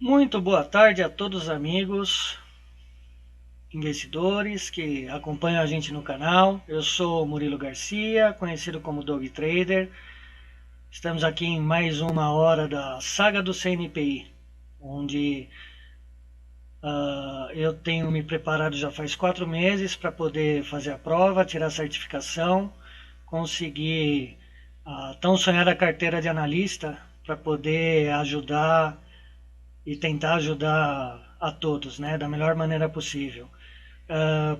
Muito boa tarde a todos os amigos investidores que acompanham a gente no canal. Eu sou Murilo Garcia, conhecido como Dog Trader. Estamos aqui em mais uma hora da saga do CNPI, onde eu tenho me preparado já faz 4 meses para poder fazer a prova, tirar a certificação, conseguir a tão sonhada carteira de analista para poder ajudar e tentar ajudar a todos, né, da melhor maneira possível.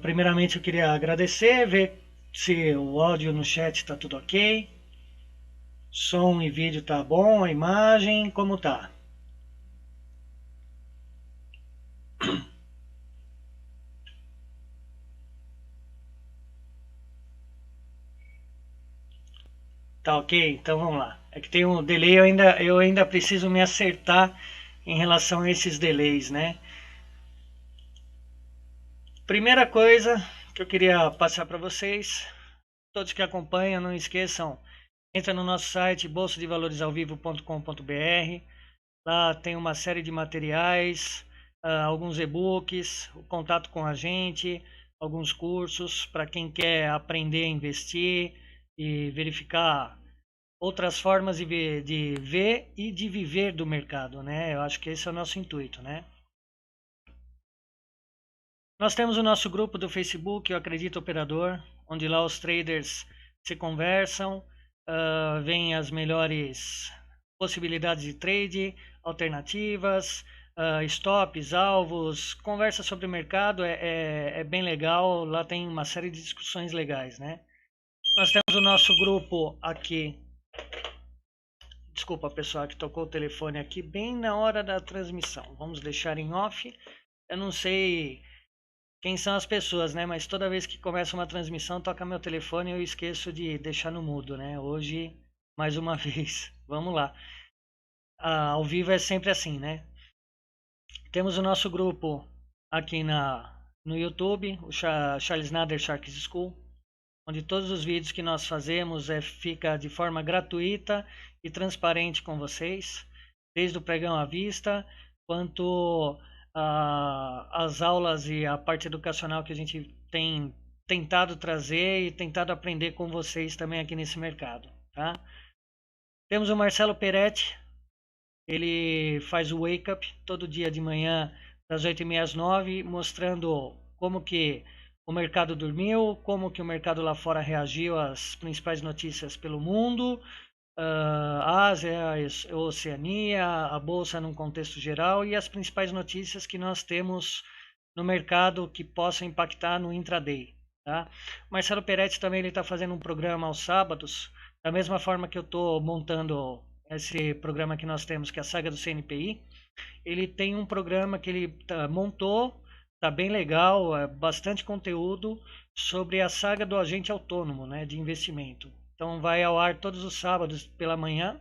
Primeiramente eu queria agradecer, ver se o áudio no chat está tudo ok, som e vídeo tá bom, a imagem, como tá? Tá ok? Então vamos lá. É que tem um delay, eu ainda preciso me acertar em relação a esses delays, né? Primeira coisa que eu queria passar para vocês, todos que acompanham, não esqueçam, entra no nosso site bolsadevalorisalvivo.com.br. Lá tem uma série de materiais, alguns e-books, o contato com a gente, alguns cursos para quem quer aprender a investir e verificar outras formas de ver e de viver do mercado, né? Eu acho que esse é o nosso intuito, né? Nós temos o nosso grupo do Facebook, eu acredito operador, onde lá os traders se conversam, veem as melhores possibilidades de trade, alternativas, stops, alvos, conversa sobre o mercado, é bem legal, lá tem uma série de discussões legais, né? Nós temos o nosso grupo aqui, desculpa pessoal que tocou o telefone aqui bem na hora da transmissão, vamos deixar em off, eu não sei quem são as pessoas, né? Mas toda vez que começa uma transmissão, toca meu telefone e eu esqueço de deixar no mudo, né? Hoje, mais uma vez, vamos lá. Ao vivo é sempre assim, né? Temos o nosso grupo aqui no YouTube, o Charles Nader Sharks School, onde todos os vídeos que nós fazemos fica de forma gratuita e transparente com vocês, desde o pregão à vista, quanto as aulas e a parte educacional que a gente tem tentado trazer e tentado aprender com vocês também aqui nesse mercado, tá? Temos o Marcelo Peretti, ele faz o Wake Up todo dia de manhã, das 8h30 às 9h, mostrando como que o mercado dormiu, como que o mercado lá fora reagiu às principais notícias pelo mundo, Ásia, Oceania, a Bolsa num contexto geral e as principais notícias que nós temos no mercado que possam impactar no intraday. Tá? Marcelo Peretti também está fazendo um programa aos sábados, da mesma forma que eu estou montando esse programa que nós temos, que é a saga do CNPI. Ele tem um programa que ele montou, tá bem legal, bastante conteúdo sobre a saga do agente autônomo, né, de investimento. Então vai ao ar todos os sábados pela manhã.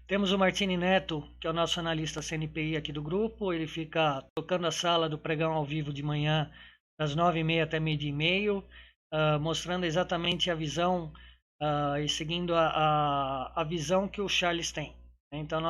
Temos o Martini Neto, que é o nosso analista CNPI aqui do grupo. Ele fica tocando a sala do pregão ao vivo de manhã, das 9h30 até 12h30, mostrando exatamente a visão e seguindo a visão que o Charles tem. Então,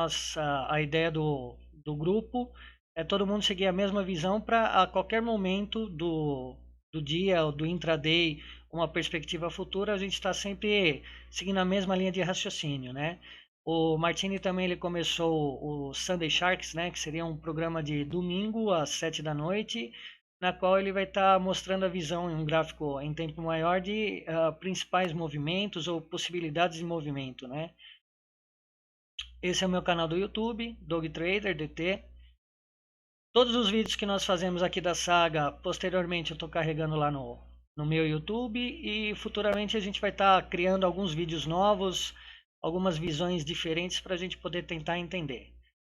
a ideia do grupo é todo mundo seguir a mesma visão para a qualquer momento do dia ou do intraday, uma perspectiva futura, a gente está sempre seguindo a mesma linha de raciocínio, né? O Martini também ele começou o Sunday Sharks, né, que seria um programa de domingo às 7 da noite, na qual ele vai estar mostrando a visão em um gráfico em tempo maior de principais movimentos ou possibilidades de movimento, né? Esse é o meu canal do YouTube, Dog Trader DT. Todos os vídeos que nós fazemos aqui da saga, posteriormente eu estou carregando lá no meu YouTube e futuramente a gente vai estar criando alguns vídeos novos, algumas visões diferentes para a gente poder tentar entender.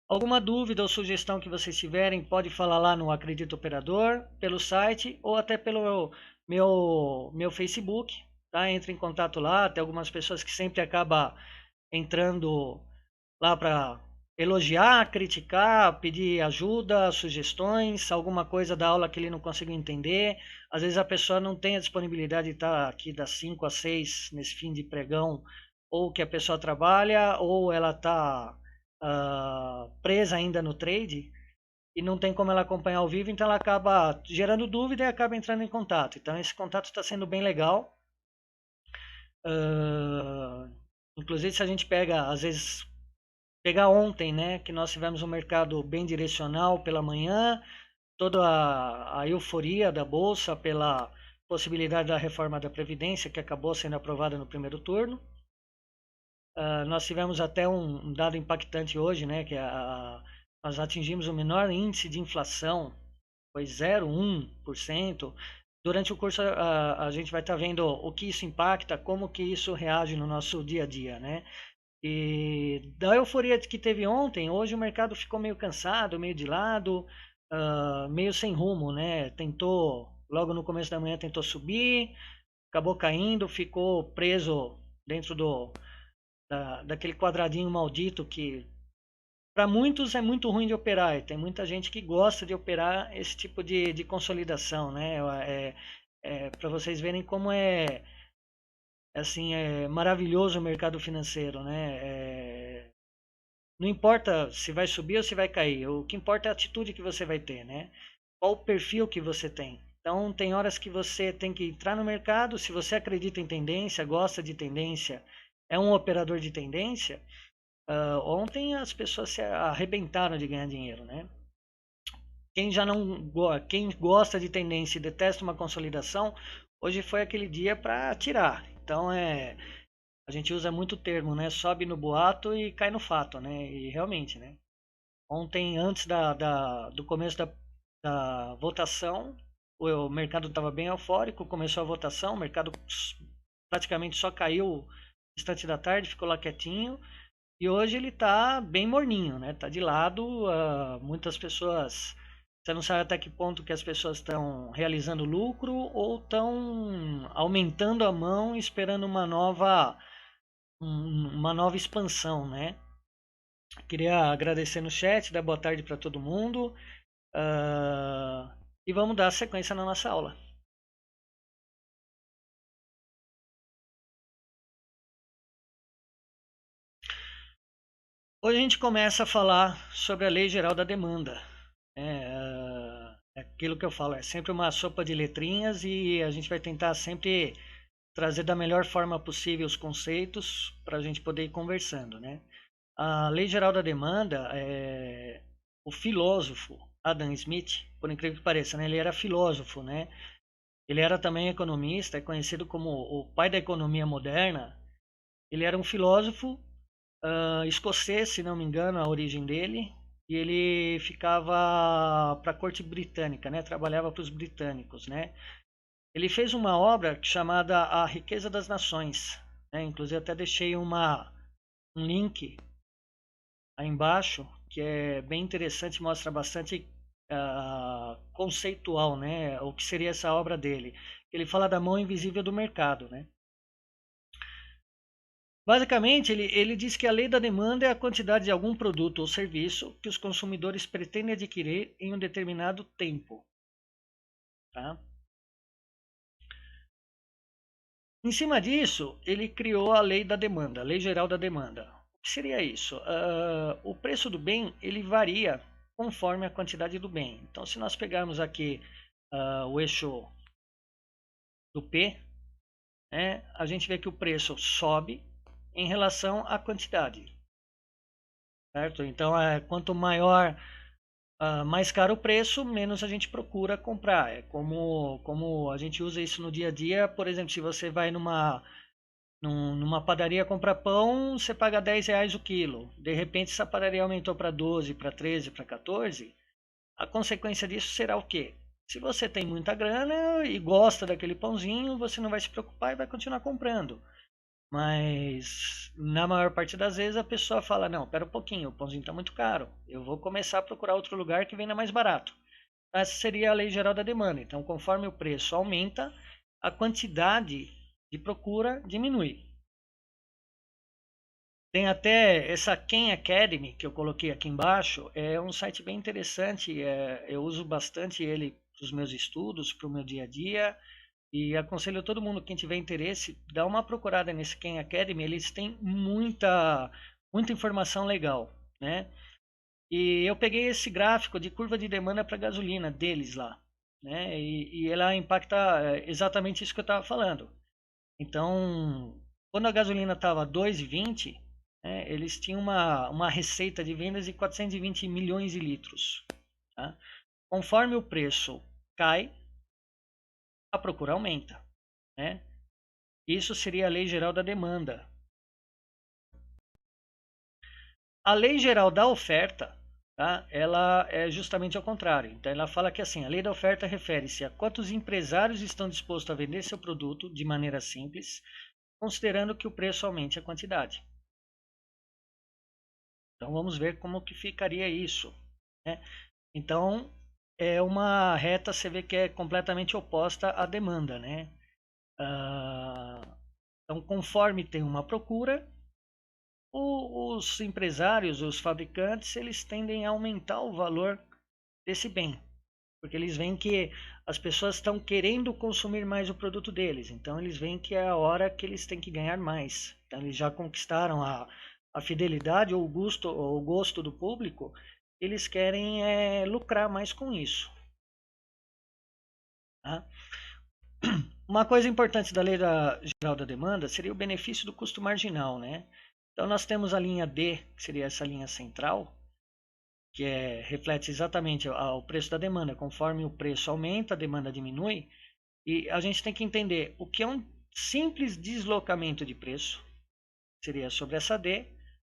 Alguma dúvida ou sugestão que vocês tiverem, pode falar lá no Acredito Operador, pelo site ou até pelo meu Facebook, tá? Entre em contato lá, tem algumas pessoas que sempre acabam entrando lá para elogiar, criticar, pedir ajuda, sugestões, alguma coisa da aula que ele não conseguiu entender. Às vezes a pessoa não tem a disponibilidade de estar aqui das 5 às 6 nesse fim de pregão, ou que a pessoa trabalha, ou ela está presa ainda no trade e não tem como ela acompanhar ao vivo, então ela acaba gerando dúvida e acaba entrando em contato. Então esse contato está sendo bem legal. Inclusive se a gente pega, às vezes, pegar ontem, né, que nós tivemos um mercado bem direcional pela manhã, toda a euforia da Bolsa pela possibilidade da reforma da Previdência, que acabou sendo aprovada no primeiro turno. Nós tivemos até um dado impactante hoje, né, que nós atingimos o menor índice de inflação, foi 0,1%. Durante o curso a gente vai estar vendo o que isso impacta, como que isso reage no nosso dia a dia, né? E da euforia que teve ontem, hoje o mercado ficou meio cansado, meio de lado, meio sem rumo, né? Tentou, logo no começo da manhã tentou subir, acabou caindo, ficou preso dentro daquele quadradinho maldito que para muitos é muito ruim de operar. E tem muita gente que gosta de operar esse tipo de consolidação, né? Para vocês verem como assim, é maravilhoso o mercado financeiro, né? Não importa se vai subir ou se vai cair, o que importa é a atitude que você vai ter, né? Qual o perfil que você tem. Então, tem horas que você tem que entrar no mercado, se você acredita em tendência, gosta de tendência, é um operador de tendência. Ontem as pessoas se arrebentaram de ganhar dinheiro, né? Quem já não quem gosta de tendência e detesta uma consolidação, hoje foi aquele dia para tirar. Então a gente usa muito o termo, né? Sobe no boato e cai no fato, né? E realmente, né? Ontem, antes do começo da votação, o mercado estava bem eufórico, começou a votação, o mercado praticamente só caiu no instante da tarde, ficou lá quietinho. E hoje ele está bem morninho, né? Tá de lado, muitas pessoas, você não sabe até que ponto que as pessoas estão realizando lucro ou estão aumentando a mão esperando uma nova expansão, né? Queria agradecer no chat, dar boa tarde para todo mundo, e vamos dar sequência na nossa aula. Hoje a gente começa a falar sobre a Lei Geral da Demanda. É aquilo que eu falo, é sempre uma sopa de letrinhas e a gente vai tentar sempre trazer da melhor forma possível os conceitos para a gente poder ir conversando, né? A Lei Geral da Demanda, o filósofo Adam Smith, por incrível que pareça, né? Ele era filósofo, né? Ele era também economista, é conhecido como o pai da economia moderna. Ele era um filósofo escocês, se não me engano, a origem dele, e ele ficava para a corte britânica, né? Trabalhava para os britânicos, né? Ele fez uma obra chamada A Riqueza das Nações, né? Inclusive até deixei um link aí embaixo, que é bem interessante, mostra bastante conceitual, né? O que seria essa obra dele. Ele fala da mão invisível do mercado, né? Basicamente, ele diz que a lei da demanda é a quantidade de algum produto ou serviço que os consumidores pretendem adquirir em um determinado tempo. Tá? Em cima disso, ele criou a lei da demanda, a lei geral da demanda. O que seria isso? O preço do bem ele varia conforme a quantidade do bem. Então, se nós pegarmos aqui o eixo do P, né, a gente vê que o preço sobe em relação à quantidade. Certo? Então, quanto maior, mais caro o preço, menos a gente procura comprar. É como a gente usa isso no dia a dia. Por exemplo, se você vai numa padaria comprar pão, você paga R$10 o quilo. De repente, essa padaria aumentou para 12, para 13, para 14. A consequência disso será o quê? Se você tem muita grana e gosta daquele pãozinho, você não vai se preocupar e vai continuar comprando. Mas na maior parte das vezes a pessoa fala, não, espera um pouquinho, o pãozinho está muito caro, eu vou começar a procurar outro lugar que venda mais barato. Essa seria a lei geral da demanda. Então, conforme o preço aumenta, a quantidade de procura diminui. Tem até essa Khan Academy que eu coloquei aqui embaixo, é um site bem interessante, eu uso bastante ele para os meus estudos, para o meu dia a dia. E aconselho todo mundo, quem tiver interesse, dá uma procurada nesse Khan Academy, eles têm muita informação legal, né? E eu peguei esse gráfico de curva de demanda para gasolina deles lá, né? E ela impacta exatamente isso que eu estava falando. Então, quando a gasolina estava 2,20, né, eles tinham uma receita de vendas de 420 milhões de litros. Tá? Conforme o preço cai, a procura aumenta. Né? Isso seria a lei geral da demanda. A lei geral da oferta, tá? Ela é justamente ao contrário. Então, ela fala que assim, a lei da oferta refere-se a quantos empresários estão dispostos a vender seu produto de maneira simples, considerando que o preço aumente a quantidade. Então, vamos ver como que ficaria isso. Né? Então, é uma reta, você vê que é completamente oposta à demanda. Né? Então, conforme tem uma procura, os empresários, os fabricantes, eles tendem a aumentar o valor desse bem, porque eles veem que as pessoas estão querendo consumir mais o produto deles, então eles veem que é a hora que eles têm que ganhar mais. Então eles já conquistaram a fidelidade ou o gosto do público, eles querem lucrar mais com isso. Tá? Uma coisa importante da lei geral da demanda seria o benefício do custo marginal, né? Então nós temos a linha D, que seria essa linha central, que reflete exatamente o preço da demanda. Conforme o preço aumenta, a demanda diminui. E a gente tem que entender o que é um simples deslocamento de preço, seria sobre essa D,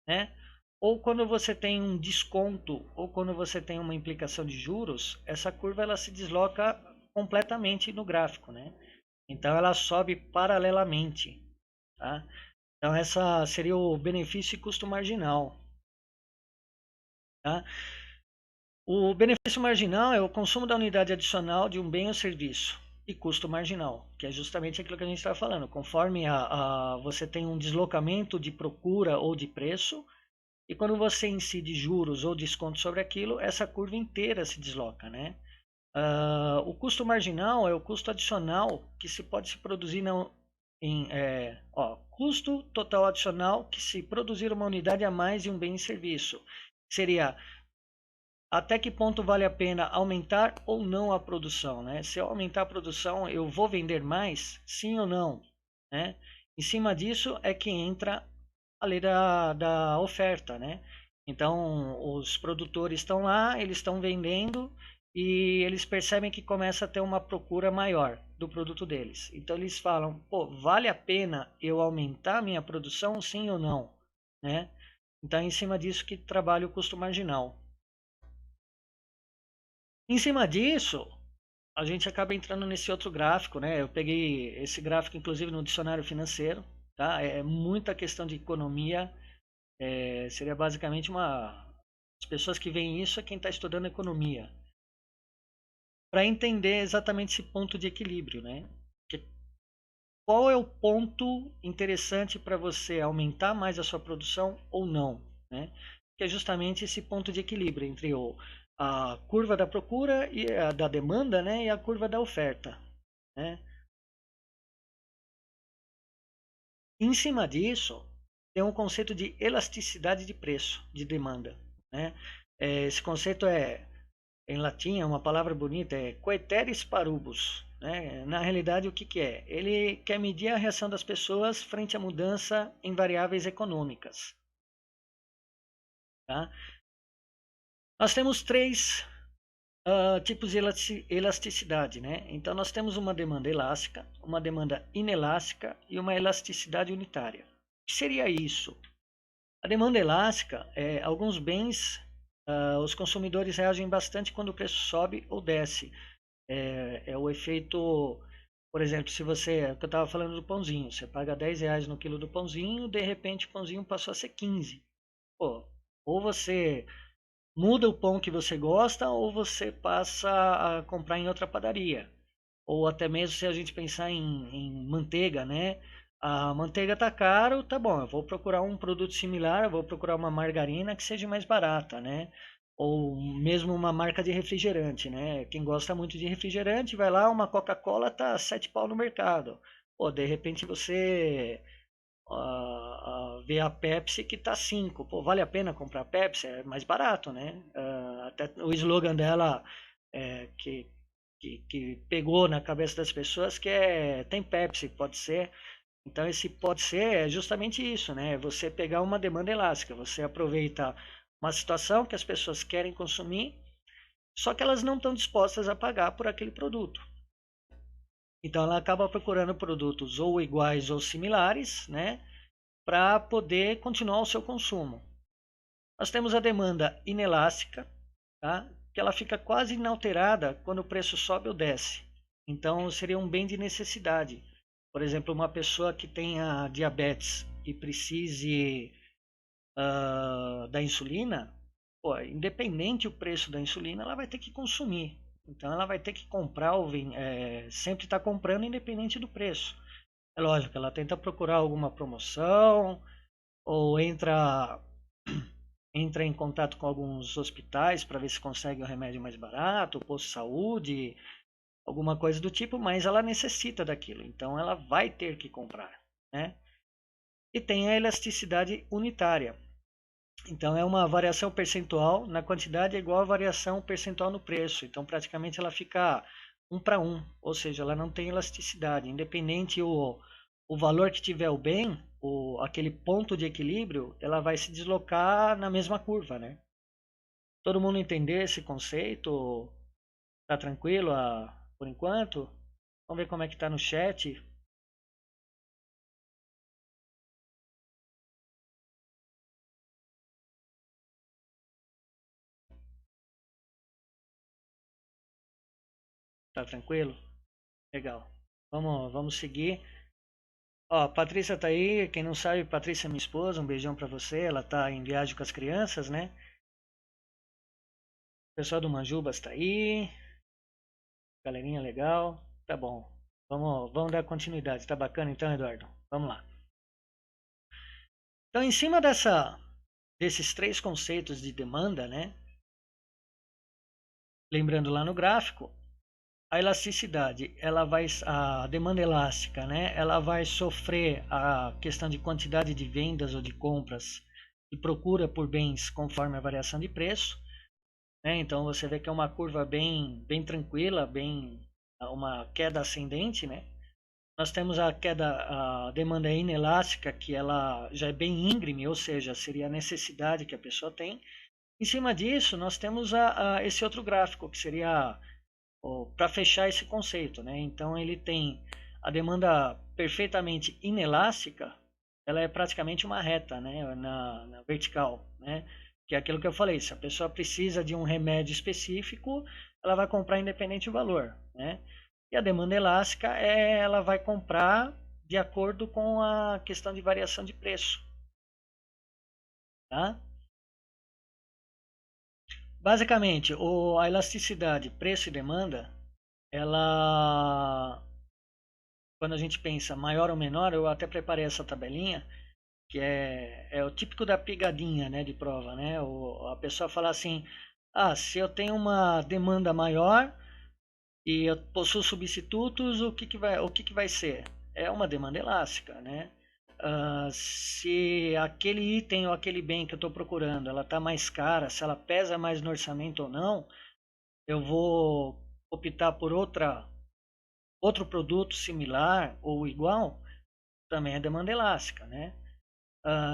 né? Ou quando você tem um desconto, ou quando você tem uma implicação de juros, essa curva ela se desloca completamente no gráfico, né? Então ela sobe paralelamente, tá? Então essa seria o benefício e custo marginal, tá? O benefício marginal é o consumo da unidade adicional de um bem ou serviço e custo marginal, que é justamente aquilo que a gente estava falando. Conforme você tem um deslocamento de procura ou de preço, e quando você incide juros ou desconto sobre aquilo, essa curva inteira se desloca, né? O custo marginal é o custo adicional que se pode se produzir custo total adicional que se produzir uma unidade a mais de um bem e serviço. Seria até que ponto vale a pena aumentar ou não a produção, né? Se eu aumentar a produção, eu vou vender mais? Sim ou não? Né? Em cima disso é que entra a lei da oferta, né? Então, os produtores estão lá, eles estão vendendo e eles percebem que começa a ter uma procura maior do produto deles. Então, eles falam, pô, vale a pena eu aumentar a minha produção, sim ou não? Né? Então, é em cima disso que trabalha o custo marginal. Em cima disso, a gente acaba entrando nesse outro gráfico, né? Eu peguei esse gráfico, inclusive, no dicionário financeiro, tá? É muita questão de economia. Seria basicamente as pessoas que veem isso é quem está estudando economia. Para entender exatamente esse ponto de equilíbrio, né? Qual é o ponto interessante para você aumentar mais a sua produção ou não, né? Que é justamente esse ponto de equilíbrio entre a curva da procura e a da demanda, né? E a curva da oferta, né? Em cima disso, tem um conceito de elasticidade de preço, de demanda, né? Esse conceito em latim, é uma palavra bonita, é coeteris paribus, né? Na realidade, o que que é? Ele quer medir a reação das pessoas frente à mudança em variáveis econômicas, tá? Nós temos três tipos de elasticidade, né? Então, nós temos uma demanda elástica, uma demanda inelástica e uma elasticidade unitária. O que seria isso? A demanda elástica, alguns bens, os consumidores reagem bastante quando o preço sobe ou desce. É o efeito, por exemplo, se você, que eu estava falando do pãozinho, você paga R$ 10 no quilo do pãozinho, de repente o pãozinho passou a ser 15. Pô, ou você muda o pão que você gosta, ou você passa a comprar em outra padaria. Ou até mesmo se a gente pensar em manteiga, né? A manteiga tá caro, tá bom, eu vou procurar um produto similar, eu vou procurar uma margarina que seja mais barata, né? Ou mesmo uma marca de refrigerante, né? Quem gosta muito de refrigerante, vai lá, uma Coca-Cola tá 7 pau no mercado. Pô, de repente você ver a Pepsi que está 5. Pô, vale a pena comprar Pepsi? É mais barato, né? Até o slogan dela que pegou na cabeça das pessoas que tem Pepsi, pode ser. Então esse pode ser é justamente isso, né? Você pegar uma demanda elástica, você aproveita uma situação que as pessoas querem consumir, só que elas não estão dispostas a pagar por aquele produto. Então ela acaba procurando produtos ou iguais ou similares, né, para poder continuar o seu consumo. Nós temos a demanda inelástica, tá? Que ela fica quase inalterada quando o preço sobe ou desce. Então seria um bem de necessidade. Por exemplo, uma pessoa que tenha diabetes e precise da insulina, pô, independente o preço da insulina, ela vai ter que consumir. Então ela vai ter que comprar, sempre está comprando independente do preço. É lógico, ela tenta procurar alguma promoção ou entra em contato com alguns hospitais para ver se consegue um remédio mais barato, posto de saúde, alguma coisa do tipo, mas ela necessita daquilo, então ela vai ter que comprar, né? E tem a elasticidade unitária. Então é uma variação percentual na quantidade é igual a variação percentual no preço. Então praticamente ela fica 1 para 1, ou seja, ela não tem elasticidade. Independente o valor que tiver o bem, aquele ponto de equilíbrio, ela vai se deslocar na mesma curva, né? Todo mundo entender esse conceito? Tá tranquilo por enquanto? Vamos ver como é que tá no chat. Tá tranquilo? Legal. Vamos seguir. Ó, a Patrícia tá aí. Quem não sabe, Patrícia é minha esposa. Um beijão pra você. Ela tá em viagem com as crianças, né? O pessoal do Manjubas tá aí. Galerinha legal. Tá bom. Vamos dar continuidade. Tá bacana então, Eduardo? Vamos lá. Então, em cima desses 3 conceitos de demanda, né? Lembrando lá no gráfico, a elasticidade, a demanda elástica, né? Ela vai sofrer a questão de quantidade de vendas ou de compras e procura por bens conforme a variação de preço, né? Então você vê que é uma curva bem tranquila, uma queda ascendente, né? Nós temos a demanda inelástica, que ela já é bem íngreme, ou seja, seria a necessidade que a pessoa tem. Em cima disso, nós temos esse outro gráfico, que seria para fechar esse conceito, né? Então ele tem a demanda perfeitamente inelástica, ela é praticamente uma reta, né? Na vertical, né? Que é aquilo que eu falei, se a pessoa precisa de um remédio específico, ela vai comprar independente do valor, né? E a demanda elástica ela vai comprar de acordo com a questão de variação de preço, tá? Basicamente, a elasticidade, preço e demanda, ela, quando a gente pensa maior ou menor, eu até preparei essa tabelinha, que é o típico da pegadinha, né, de prova, né? A pessoa fala assim, se eu tenho uma demanda maior e eu possuo substitutos, o que que vai ser? É uma demanda elástica, né? Se aquele item ou aquele bem que eu estou procurando, ela está mais cara, se ela pesa mais no orçamento ou não, eu vou optar por outro produto similar ou igual, também é demanda elástica, né?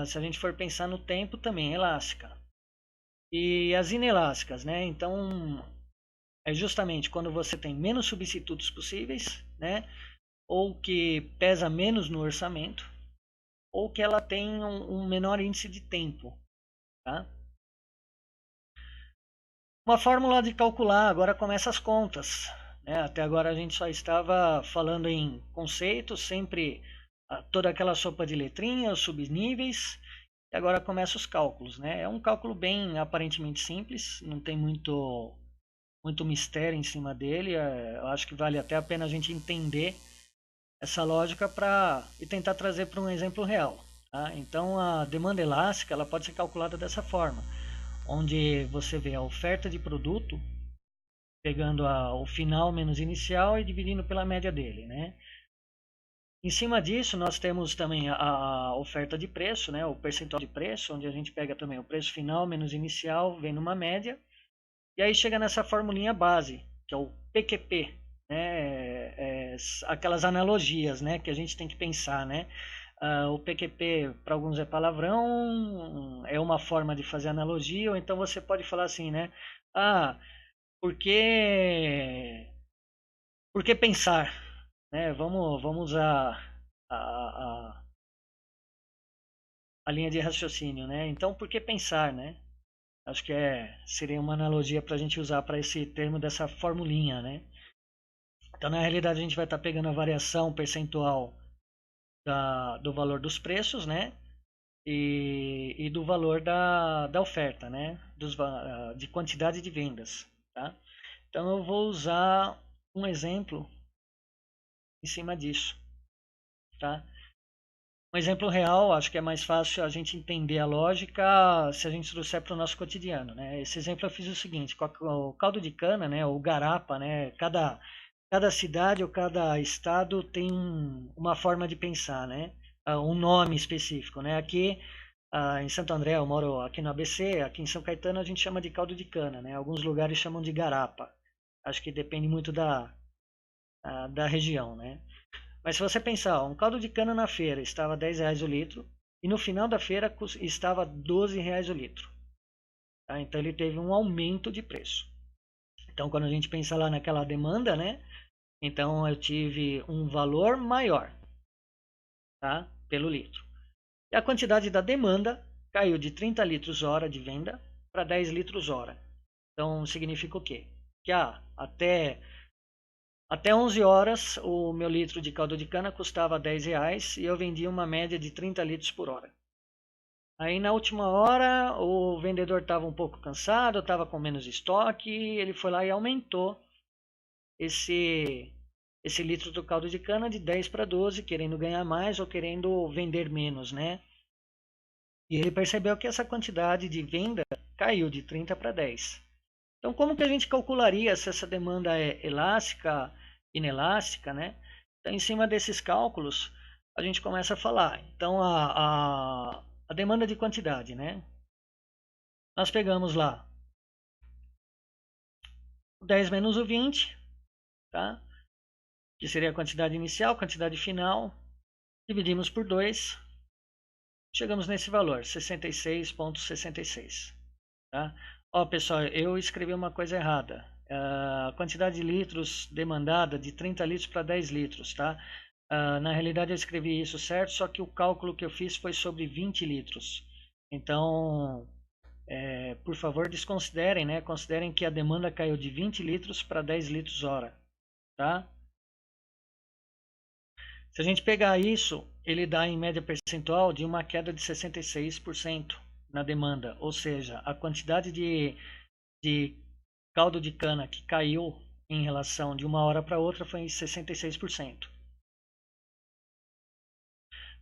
Se a gente for pensar no tempo, também é elástica. E as inelásticas, né? Então, é justamente quando você tem menos substitutos possíveis, né? Ou que pesa menos no orçamento, ou que ela tem um menor índice de tempo, tá? Uma fórmula de calcular, agora começa as contas, né? Até agora a gente só estava falando em conceitos, sempre toda aquela sopa de letrinhas, subníveis, e agora começa os cálculos, né? É um cálculo bem aparentemente simples, não tem muito mistério em cima dele. Eu acho que vale até a pena a gente entender essa lógica e tentar trazer para um exemplo real, tá? Então a demanda elástica ela pode ser calculada dessa forma, onde você vê a oferta de produto pegando o final menos inicial e dividindo pela média dele, né? Em cima disso, nós temos também a oferta de preço, né, o percentual de preço, onde a gente pega também o preço final menos inicial, vem numa média, e aí chega nessa formulinha base, que é o PQP, né, aquelas analogias, né, que a gente tem que pensar, né. O PQP para alguns é palavrão, é uma forma de fazer analogia, ou então você pode falar assim, né, ah, por que, por que pensar, né, vamos usar a, a linha de raciocínio, né? Então, por que pensar, né? Acho que seria uma analogia para a gente usar para esse termo dessa formulinha, né? Então, na realidade, a gente vai estar pegando a variação percentual do valor dos preços, né? E do valor da oferta, né? De quantidade de vendas, tá? Então, eu vou usar um exemplo em cima disso, tá? Um exemplo real, acho que é mais fácil a gente entender a lógica se a gente trouxer para o nosso cotidiano, né? Esse exemplo eu fiz o seguinte, com o caldo de cana, né, ou garapa, né, cada cidade ou cada estado tem uma forma de pensar, né? Um nome específico, né? Aqui em Santo André, eu moro aqui no ABC, aqui em São Caetano a gente chama de caldo de cana, né? Alguns lugares chamam de garapa. Acho que depende muito da região, né? Mas se você pensar, um caldo de cana na feira estava R$ 10 o litro e no final da feira estava R$ 12 o litro. Tá? Então ele teve um aumento de preço. Então quando a gente pensa lá naquela demanda, né? Então eu tive um valor maior, tá? Pelo litro. E a quantidade da demanda caiu de 30 litros hora de venda para 10 litros hora. Então significa o quê? Que até 11 horas, o meu litro de caldo de cana custava R$ 10 e eu vendia uma média de 30 litros por hora. Aí na última hora, o vendedor estava um pouco cansado, estava com menos estoque, ele foi lá e aumentou esse, esse litro do caldo de cana de 10 para 12, querendo ganhar mais ou querendo vender menos, né? E ele percebeu que essa quantidade de venda caiu de 30 para 10. Então, como que a gente calcularia se essa demanda é elástica, inelástica, né? Então, em cima desses cálculos, a gente começa a falar. Então, a demanda de quantidade, né? Nós pegamos lá o 10 menos o 20, tá? Que seria a quantidade inicial, quantidade final, dividimos por 2, chegamos nesse valor, 66,66, tá? Ó, pessoal, eu escrevi uma coisa errada. A quantidade de litros demandada de 30 litros para 10 litros, tá? Na realidade eu escrevi isso certo, só que o cálculo que eu fiz foi sobre 20 litros. Então, por favor, desconsiderem, né? Considerem que a demanda caiu de 20 litros para 10 litros hora, tá? Se a gente pegar isso, ele dá em média percentual de uma queda de 66% na demanda, ou seja, a quantidade de caldo de cana que caiu em relação de uma hora para outra foi em 66%.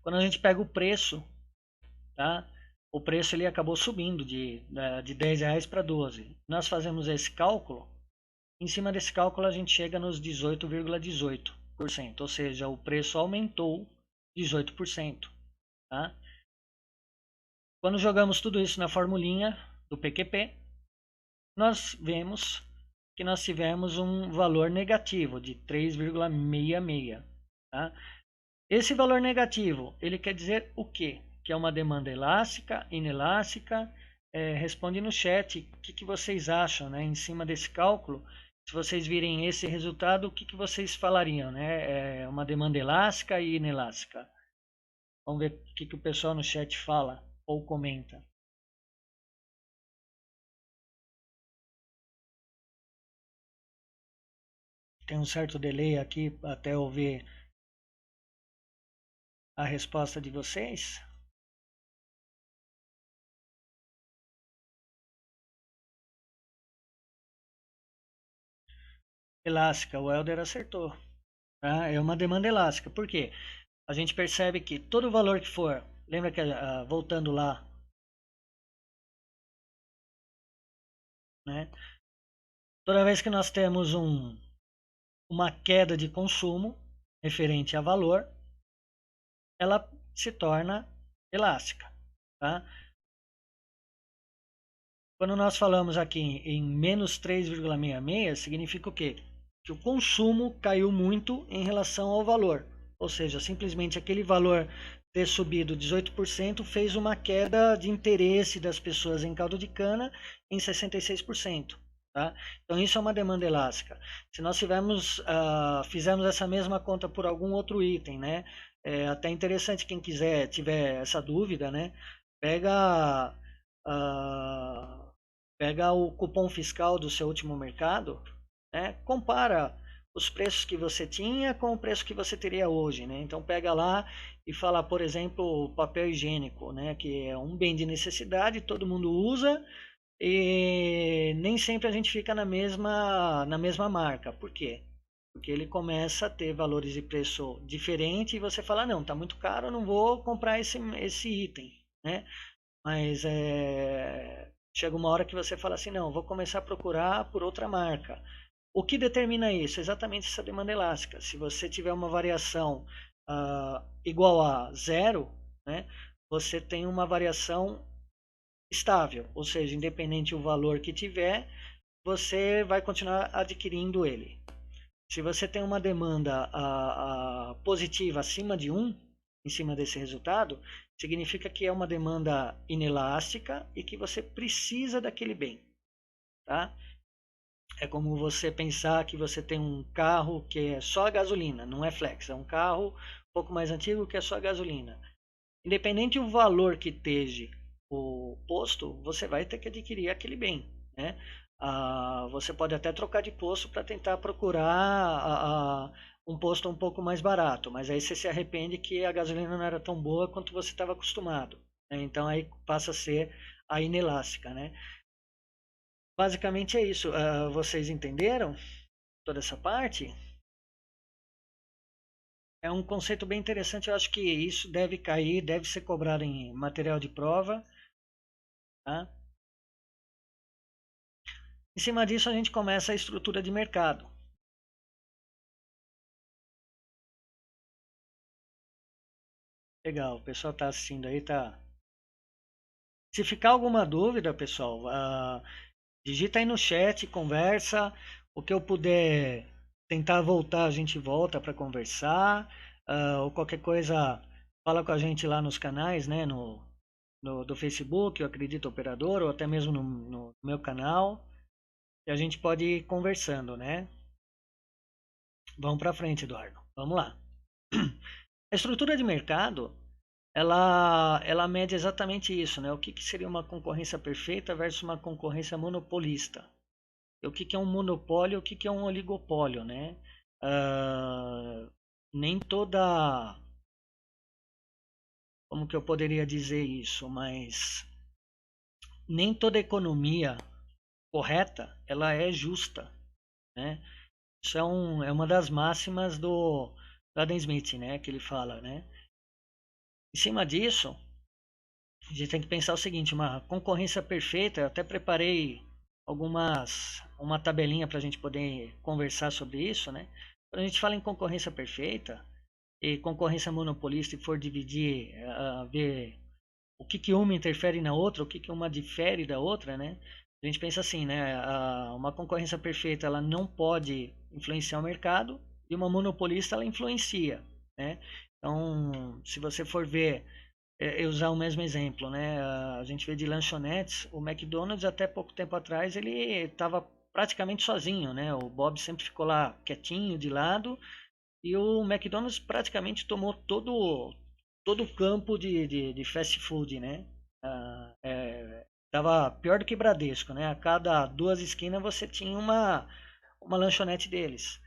Quando a gente pega o preço, tá? O preço ele acabou subindo de R$ 10 para 12. Nós fazemos esse cálculo, em cima desse cálculo a gente chega nos 18,18%, ou seja, o preço aumentou 18%, tá? Quando jogamos tudo isso na formulinha do PQP, nós vemos que nós tivemos um valor negativo de 3,66. Tá? Esse valor negativo, ele quer dizer o quê? Que é uma demanda elástica, inelástica. Responde no chat o que vocês acham, né? Em cima desse cálculo. Se vocês virem esse resultado, o que vocês falariam? Né? É uma demanda elástica e inelástica. Vamos ver o que o pessoal no chat fala ou comenta. Tem um certo delay aqui até ouvir a resposta de vocês. Elástica, o Helder acertou. Tá? É uma demanda elástica. Por quê? A gente percebe que todo valor que for, lembra que voltando lá, né? Toda vez que nós temos uma queda de consumo referente a valor, ela se torna elástica, tá? Quando nós falamos aqui em menos 3,66, significa o quê? Que o consumo caiu muito em relação ao valor. Ou seja, simplesmente aquele valor ter subido 18% fez uma queda de interesse das pessoas em caldo de cana em 66%. Tá? Então isso é uma demanda elástica. Se nós fizermos essa mesma conta por algum outro item, né? É até interessante quem quiser, tiver essa dúvida, né? Pega ah, pega o cupom fiscal do seu último mercado, né? Compara os preços que você tinha com o preço que você teria hoje, né? Então pega lá e fala, por exemplo, o papel higiênico, né? Que é um bem de necessidade, todo mundo usa e nem sempre a gente fica na mesma marca. Por quê? Porque ele começa a ter valores de preço diferente e você fala, não, tá muito caro, eu não vou comprar esse item, né? Mas chega uma hora que você fala assim, não, vou começar a procurar por outra marca. O que determina isso? Exatamente essa demanda elástica. Se você tiver uma variação igual a zero, né, você tem uma variação estável, ou seja, independente do valor que tiver, você vai continuar adquirindo ele. Se você tem uma demanda positiva acima de 1, em cima desse resultado, significa que é uma demanda inelástica e que você precisa daquele bem. Tá? É como você pensar que você tem um carro que é só gasolina, não é flex, é um carro um pouco mais antigo que é só gasolina. Independente do valor que esteja o posto, você vai ter que adquirir aquele bem, né? Você pode até trocar de posto para tentar procurar um posto um pouco mais barato, mas aí você se arrepende que a gasolina não era tão boa quanto você estava acostumado, né? Então aí passa a ser a inelástica, né? Basicamente é isso. Vocês entenderam toda essa parte? É um conceito bem interessante. Eu acho que isso deve cair, deve ser cobrado em material de prova, tá? Em cima disso, a gente começa a estrutura de mercado. Legal, o pessoal está assistindo aí, tá? Se ficar alguma dúvida, pessoal, digita aí no chat, conversa. O que eu puder tentar voltar, a gente volta para conversar. Ou qualquer coisa, fala com a gente lá nos canais, né? Do Facebook, eu acredito operador, ou até mesmo no meu canal. E a gente pode ir conversando, né? Vamos para frente, Eduardo. Vamos lá. A estrutura de mercado, ela mede exatamente isso, né? O que seria uma concorrência perfeita versus uma concorrência monopolista. E o que é um monopólio, o que é um oligopólio, né? Ah, nem toda, como que eu poderia dizer isso, mas nem toda economia correta, ela é justa, né? Isso é uma das máximas do Adam Smith, né? Que ele fala, né? Em cima disso, a gente tem que pensar o seguinte, uma concorrência perfeita, eu até preparei uma tabelinha para a gente poder conversar sobre isso, né? Quando a gente fala em concorrência perfeita e concorrência monopolista e for dividir, ver o que uma interfere na outra, o que uma difere da outra, né? A gente pensa assim, né? Uma concorrência perfeita, ela não pode influenciar o mercado e uma monopolista, ela influencia, né? Então, se você for ver eu usar o mesmo exemplo, né? A gente vê de lanchonetes, o McDonald's até pouco tempo atrás ele estava praticamente sozinho, né? O Bob sempre ficou lá quietinho de lado e o McDonald's praticamente tomou todo o campo de fast food, né? Tava pior do que Bradesco, né? A cada duas esquinas você tinha uma lanchonete deles.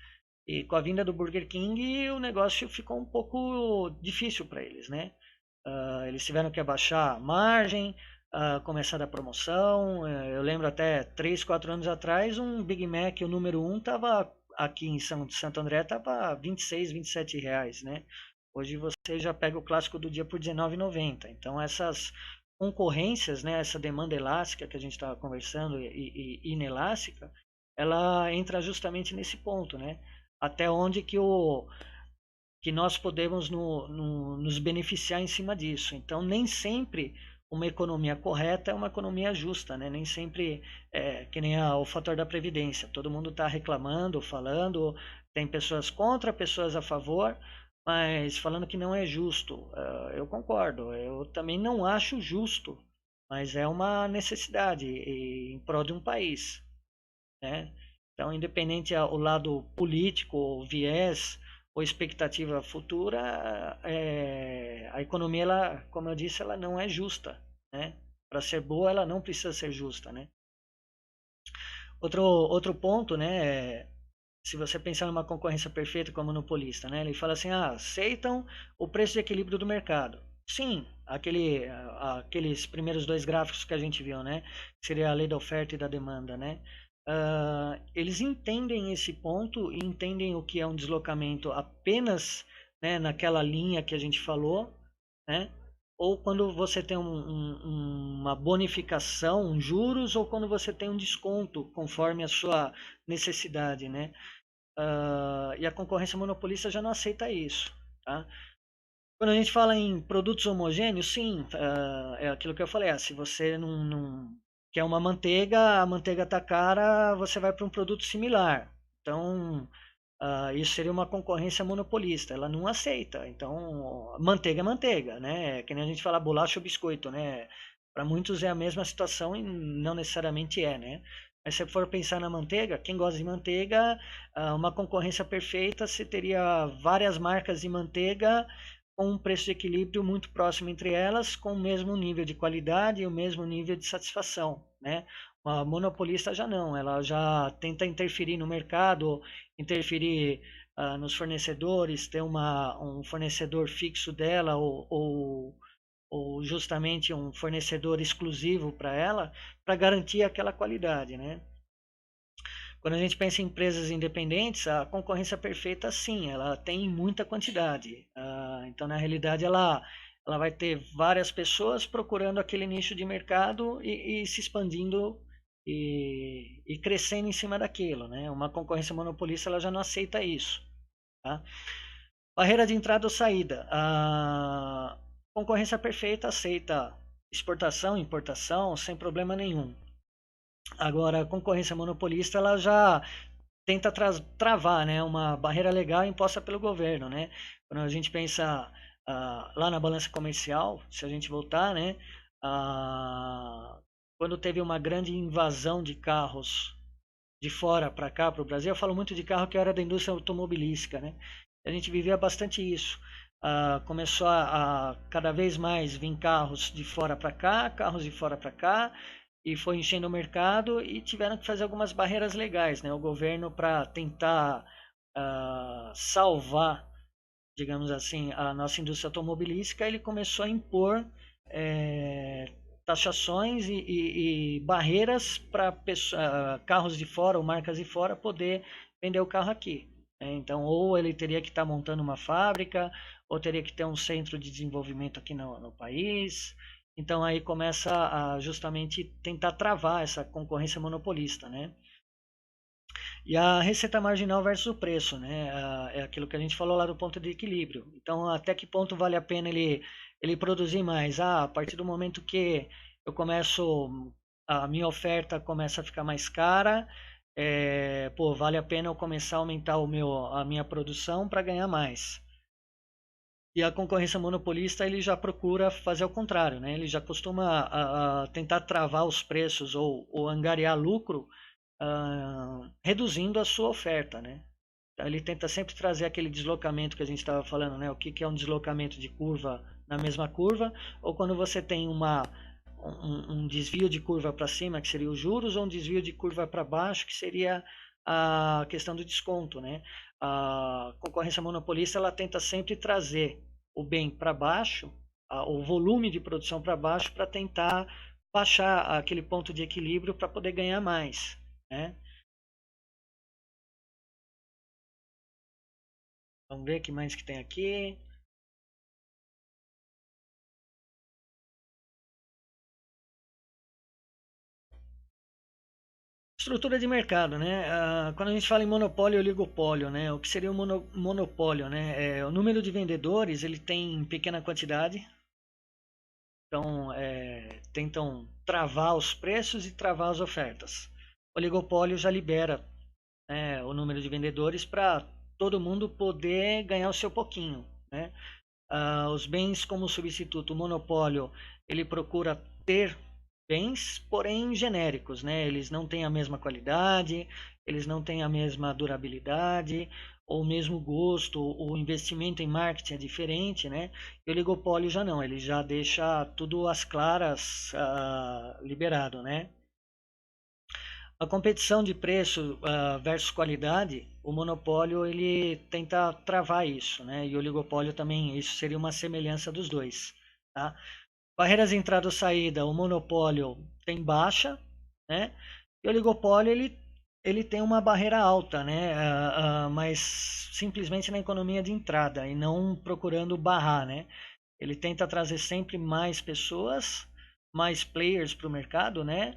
E com a vinda do Burger King, o negócio ficou um pouco difícil para eles, né? Eles tiveram que abaixar a margem, começar a dar promoção. Eu lembro até 3, 4 anos atrás, um Big Mac, o número 1, estava aqui em Santo André, estava 26, R$ 27, né? Hoje você já pega o clássico do dia por R$ 19,90. Então essas concorrências, né, essa demanda elástica que a gente estava conversando e inelástica, ela entra justamente nesse ponto, né? Até onde que que nós podemos nos beneficiar em cima disso. Então, nem sempre uma economia correta é uma economia justa, né? Nem sempre é que nem o fator da previdência. Todo mundo está reclamando, falando, tem pessoas contra, pessoas a favor, mas falando que não é justo. Eu concordo. Eu também não acho justo, mas é uma necessidade em prol de um país, né? Então, independente o lado político, o viés ou expectativa futura, a economia, ela, como eu disse, ela não é justa, né? Para ser boa, ela não precisa ser justa, né? Outro ponto, né? Se você pensar numa concorrência perfeita como monopolista, né? Ele fala assim, aceitam o preço de equilíbrio do mercado. Sim, aqueles primeiros dois gráficos que a gente viu, né? Seria a lei da oferta e da demanda, né? Eles entendem esse ponto e entendem o que é um deslocamento apenas, né, naquela linha que a gente falou, né? Ou quando você tem uma bonificação, um juros, ou quando você tem um desconto conforme a sua necessidade, né? E a concorrência monopolista já não aceita isso, tá? Quando a gente fala em produtos homogêneos, sim, é aquilo que eu falei. Se você não quer uma manteiga, a manteiga está cara, você vai para um produto similar. Então, isso seria uma concorrência monopolista. Ela não aceita. Então, manteiga é manteiga, né? É que nem a gente fala bolacha ou biscoito, né? Para muitos é a mesma situação e não necessariamente é, né? Mas se for pensar na manteiga, quem gosta de manteiga, uma concorrência perfeita, você teria várias marcas de manteiga com um preço de equilíbrio muito próximo entre elas, com o mesmo nível de qualidade e o mesmo nível de satisfação, né? A monopolista já não, ela já tenta interferir no mercado, interferir nos fornecedores, ter um fornecedor fixo dela ou justamente um fornecedor exclusivo para ela, para garantir aquela qualidade, né? Quando a gente pensa em empresas independentes, a concorrência perfeita, sim, ela tem muita quantidade. Então, na realidade, ela vai ter várias pessoas procurando aquele nicho de mercado e se expandindo e crescendo em cima daquilo, né? Uma concorrência monopolista, ela já não aceita isso, tá? Barreira de entrada ou saída. A concorrência perfeita aceita exportação, importação, sem problema nenhum. Agora, a concorrência monopolista, ela já tenta travar, né, uma barreira legal imposta pelo governo, né? Quando a gente pensa lá na balança comercial, se a gente voltar, né, quando teve uma grande invasão de carros de fora para cá, para o Brasil, eu falo muito de carro que era da indústria automobilística, né? A gente vivia bastante isso. Começou a cada vez mais vir carros de fora para cá, carros de fora para cá, e foi enchendo o mercado e tiveram que fazer algumas barreiras legais, né? O governo para tentar salvar, digamos assim, a nossa indústria automobilística, ele começou a impor taxações e barreiras para carros de fora ou marcas de fora poder vender o carro aqui, né? Então, ou ele teria que estar montando uma fábrica, ou teria que ter um centro de desenvolvimento aqui no país. Então, aí começa a justamente tentar travar essa concorrência monopolista, né? E a receita marginal versus o preço, né? É aquilo que a gente falou lá do ponto de equilíbrio. Então, até que ponto vale a pena ele produzir mais? A partir do momento que eu começo, a minha oferta começa a ficar mais cara, vale a pena eu começar a aumentar a minha produção para ganhar mais. E a concorrência monopolista, ele já procura fazer o contrário, né? Ele já costuma tentar travar os preços ou angariar lucro, reduzindo a sua oferta, né? Então, ele tenta sempre trazer aquele deslocamento que a gente estava falando, né? O que é um deslocamento de curva na mesma curva, ou quando você tem um desvio de curva para cima, que seria os juros, ou um desvio de curva para baixo, que seria a questão do desconto, né? A concorrência monopolista, ela tenta sempre trazer o bem para baixo, o volume de produção para baixo, para tentar baixar aquele ponto de equilíbrio para poder ganhar mais, né? Vamos ver o que mais que tem aqui. Estrutura de mercado, né? Quando a gente fala em monopólio e oligopólio, né? O que seria um monopólio, né? O número de vendedores, ele tem pequena quantidade, então tentam travar os preços e travar as ofertas. O oligopólio já libera, né, o número de vendedores para todo mundo poder ganhar o seu pouquinho, né? Os bens como substituto, o monopólio, ele procura ter bens, porém genéricos, né? Eles não têm a mesma qualidade, eles não têm a mesma durabilidade, ou o mesmo gosto, o investimento em marketing é diferente, né? E o oligopólio já não, ele já deixa tudo às claras, liberado, né? A competição de preço versus qualidade, o monopólio ele tenta travar isso, né? E o oligopólio também, isso seria uma semelhança dos dois, tá? Barreiras de entrada ou saída, o monopólio tem baixa, né? E o oligopólio ele tem uma barreira alta, né? Mas simplesmente na economia de entrada e não procurando barrar, né? Ele tenta trazer sempre mais pessoas, mais players para o mercado, né?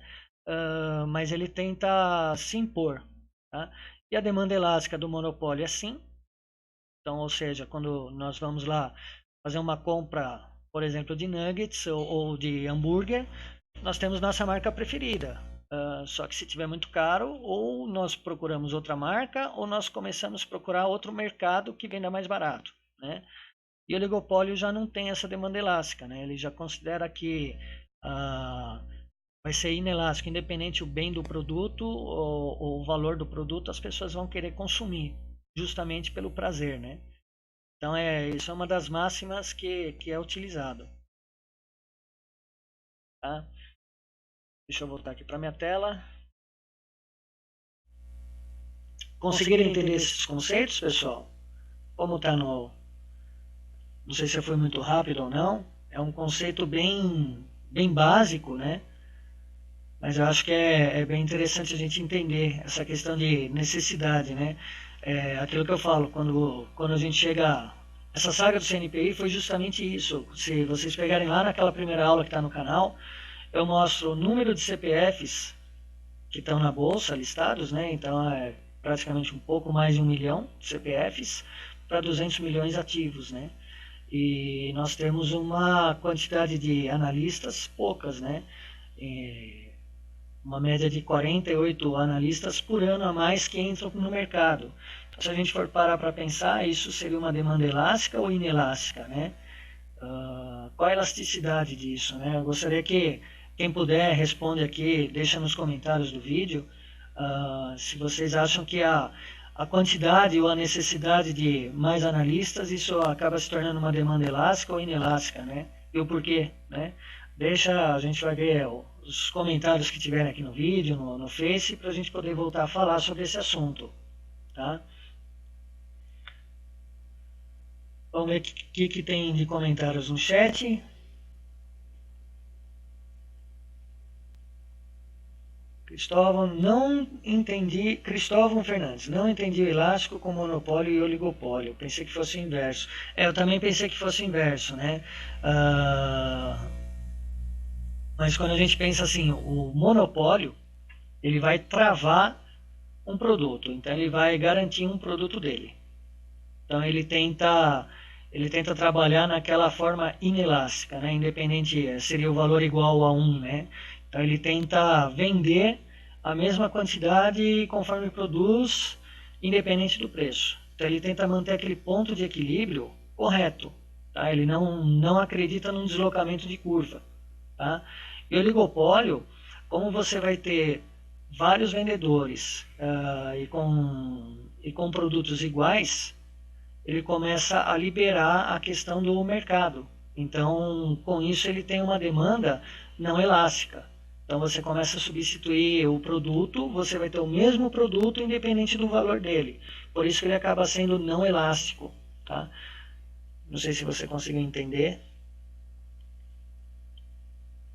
Mas ele tenta se impor, tá? E a demanda elástica do monopólio é assim. Então, ou seja, quando nós vamos lá fazer uma compra, por exemplo, de nuggets ou de hambúrguer, nós temos nossa marca preferida. Só que se tiver muito caro, ou nós procuramos outra marca, ou nós começamos a procurar outro mercado que venda mais barato, né? E o oligopólio já não tem essa demanda elástica, né? Ele já considera que vai ser inelástico, independente o bem do produto ou o valor do produto, as pessoas vão querer consumir, justamente pelo prazer, né? Então isso é uma das máximas que é utilizado. Tá? Deixa eu voltar aqui para minha tela. Conseguiram entender esses conceitos, pessoal? Como está no... Não sei se foi muito rápido ou não. É um conceito bem básico, né? Mas eu acho que é bem interessante a gente entender essa questão de necessidade, né? Aquilo que eu falo, quando a gente chega... Essa saga do CNPI foi justamente isso. Se vocês pegarem lá naquela primeira aula que está no canal, eu mostro o número de CPFs que estão na bolsa listados, né? Então é praticamente um pouco mais de 1 milhão de CPFs para 200 milhões ativos, né? E nós temos uma quantidade de analistas poucas, né? Uma média de 48 analistas por ano a mais que entram no mercado. Então, se a gente for parar para pensar, isso seria uma demanda elástica ou inelástica, né? Qual a elasticidade disso, né? Eu gostaria que quem puder responde aqui, deixa nos comentários do vídeo, se vocês acham que a quantidade ou a necessidade de mais analistas, isso acaba se tornando uma demanda elástica ou inelástica, né? E o porquê, né? A gente vai ver os comentários que tiverem aqui no vídeo, no Face, para a gente poder voltar a falar sobre esse assunto, tá? Vamos ver o que tem de comentários no chat. Cristóvão Fernandes, não entendi o elástico com monopólio e oligopólio. Pensei que fosse o inverso. Eu também pensei que fosse o inverso, né? Mas quando a gente pensa assim, o monopólio, ele vai travar um produto. Então ele vai garantir um produto dele. Então ele tenta trabalhar naquela forma inelástica, né? Independente, seria o valor igual a 1, né? Então ele tenta vender a mesma quantidade conforme produz, independente do preço. Então ele tenta manter aquele ponto de equilíbrio correto, tá? Ele não acredita num deslocamento de curva, tá? E o oligopólio, como você vai ter vários vendedores e com produtos iguais, ele começa a liberar a questão do mercado. Então, com isso, ele tem uma demanda não elástica. Então, você começa a substituir o produto, você vai ter o mesmo produto independente do valor dele. Por isso que ele acaba sendo não elástico. Tá? Não sei se você conseguiu entender.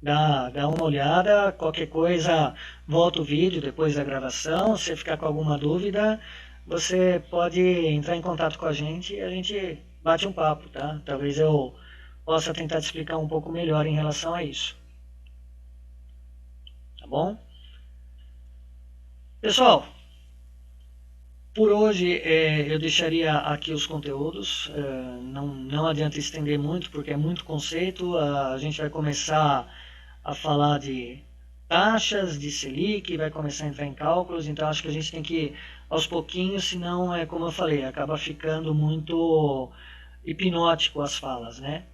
Dá uma olhada, qualquer coisa, volta o vídeo depois da gravação. Se ficar com alguma dúvida, você pode entrar em contato com a gente e a gente bate um papo, tá? Talvez eu possa tentar te explicar um pouco melhor em relação a isso. Tá bom? Pessoal, por hoje eu deixaria aqui os conteúdos, não adianta estender muito porque é muito conceito, a gente vai começar a falar de taxas, de Selic, vai começar a entrar em cálculos, então acho que a gente tem que ir aos pouquinhos, senão é como eu falei, acaba ficando muito hipnótico as falas, né?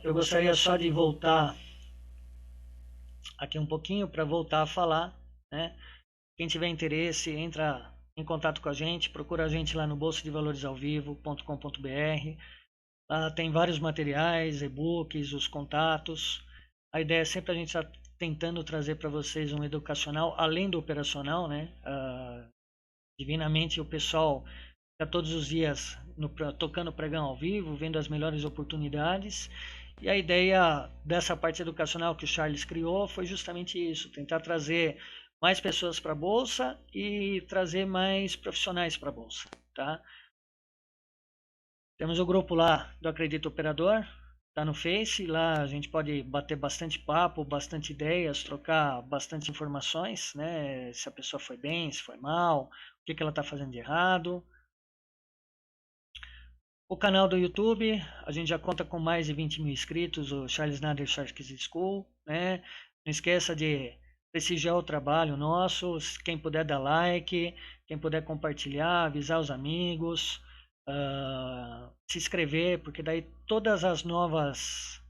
Eu gostaria só de voltar aqui um pouquinho para voltar a falar, né? Quem tiver interesse, entra em contato com a gente, procura a gente lá no bolsadevaloresalvivo.com.br. Lá tem vários materiais, e-books, os contatos. A ideia é sempre a gente estar tentando trazer para vocês um educacional, além do operacional, né? Divinamente o pessoal está todos os dias tocando pregão ao vivo, vendo as melhores oportunidades. E a ideia dessa parte educacional que o Charles criou foi justamente isso, tentar trazer mais pessoas para a Bolsa e trazer mais profissionais para a Bolsa, tá? Temos o grupo lá do Acredito Operador, tá no Face, lá a gente pode bater bastante papo, bastante ideias, trocar bastante informações, né? Se a pessoa foi bem, se foi mal, o que ela está fazendo de errado. O canal do YouTube, a gente já conta com mais de 20 mil inscritos, o Charles Nader Sharks School, né? Não esqueça de prestigiar o trabalho nosso, quem puder dar like, quem puder compartilhar, avisar os amigos, se inscrever, porque daí todas as novas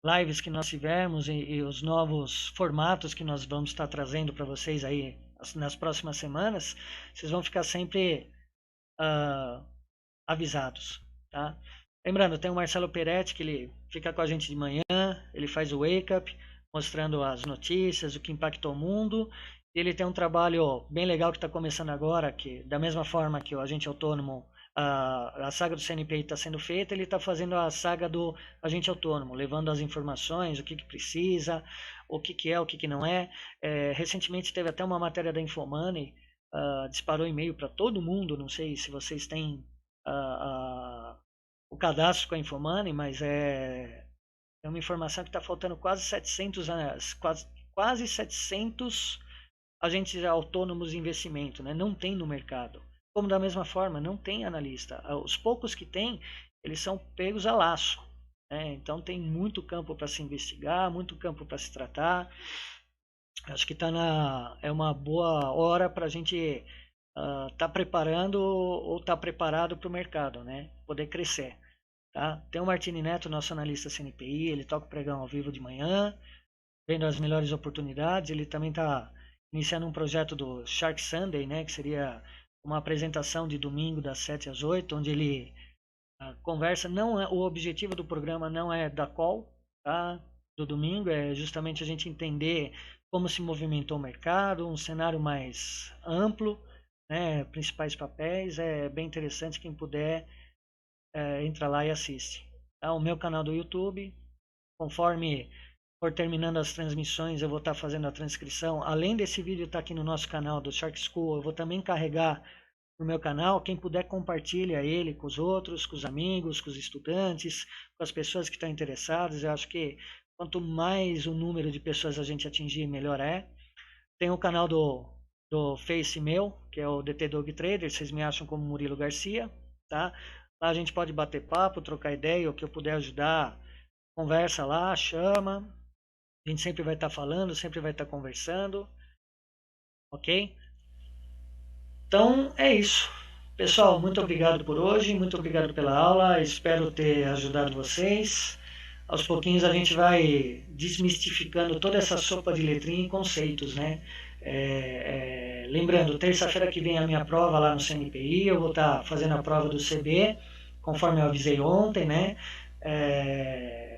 lives que nós tivermos e os novos formatos que nós vamos estar trazendo para vocês aí nas próximas semanas, vocês vão ficar sempre avisados, tá? Lembrando, tem o Marcelo Peretti, que ele fica com a gente de manhã, ele faz o Wake Up, mostrando as notícias, o que impactou o mundo. E ele tem um trabalho bem legal que está começando agora, que da mesma forma que o Agente Autônomo, a saga do CNPI está sendo feita, ele está fazendo a saga do Agente Autônomo, levando as informações, o que precisa, o que é, o que não é. Recentemente teve até uma matéria da Infomoney, disparou e-mail para todo mundo, não sei se vocês têm o cadastro com a Infomoney, mas é uma informação que está faltando quase 700, quase 700 agentes autônomos de investimento, né? Não tem no mercado. Como da mesma forma, não tem analista. Os poucos que tem, eles são pegos a laço, né? Então tem muito campo para se investigar, muito campo para se tratar. Acho que é uma boa hora para a gente tá preparando ou tá preparado para o mercado, né? Poder crescer, tá? Tem o Martini Neto, nosso analista CNPI, ele toca o pregão ao vivo de manhã, vendo as melhores oportunidades. Ele também está iniciando um projeto do Shark Sunday, né? Que seria uma apresentação de domingo das 7 às 8, onde ele conversa. Não é, o objetivo do programa não é dar call, tá? Do domingo, é justamente a gente entender como se movimentou o mercado, um cenário mais amplo, né, principais papéis. É bem interessante, quem puder entra lá e assiste. Tá? O meu canal do YouTube, conforme for terminando as transmissões, eu vou estar fazendo a transcrição. Além desse vídeo estar aqui no nosso canal do Shark School, eu vou também carregar no meu canal. Quem puder, compartilha ele com os outros, com os amigos, com os estudantes, com as pessoas que estão interessadas. Eu acho que quanto mais o número de pessoas a gente atingir, melhor é. Tem o canal do Face meu, que é o DT Dog Trader, vocês me acham como Murilo Garcia, tá? Lá a gente pode bater papo, trocar ideia, o que eu puder ajudar, conversa lá, chama. A gente sempre vai estar falando, sempre vai estar conversando, ok? Então é isso. Pessoal, muito obrigado por hoje, muito obrigado pela aula, espero ter ajudado vocês. Aos pouquinhos a gente vai desmistificando toda essa sopa de letrinha em conceitos, né? Lembrando, terça-feira que vem a minha prova lá no CNPI, eu vou estar fazendo a prova do CB, conforme eu avisei ontem, né?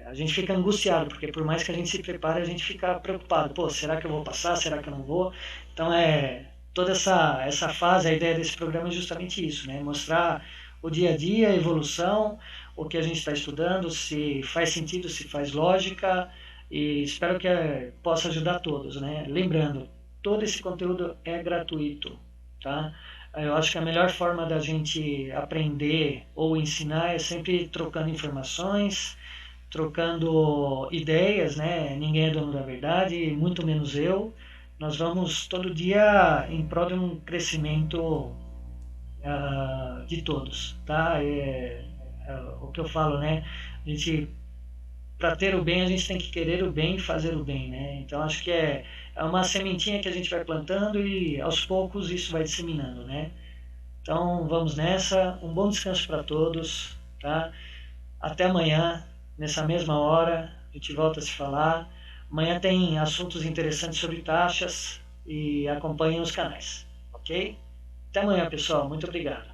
A gente fica angustiado, porque por mais que a gente se prepare, a gente fica preocupado. Pô, será que eu vou passar? Será que eu não vou? Então, toda essa fase, a ideia desse programa é justamente isso, né? Mostrar o dia a dia, a evolução, o que a gente está estudando, se faz sentido, se faz lógica, e espero que possa ajudar todos, né? Lembrando, todo esse conteúdo é gratuito, tá? Eu acho que a melhor forma da gente aprender ou ensinar é sempre trocando informações, trocando ideias, né? Ninguém é dono da verdade, muito menos eu. nós vamos todo dia em prol de um crescimento de todos, tá? O que eu falo, né? A gente, para ter o bem, a gente tem que querer o bem e fazer o bem, né? Então acho que é uma sementinha que a gente vai plantando e aos poucos isso vai disseminando, né? Então vamos nessa, um bom descanso para todos, tá? Até amanhã, nessa mesma hora, a gente volta a se falar. Amanhã tem assuntos interessantes sobre taxas e acompanhem os canais, ok? Até amanhã, pessoal. Muito obrigado.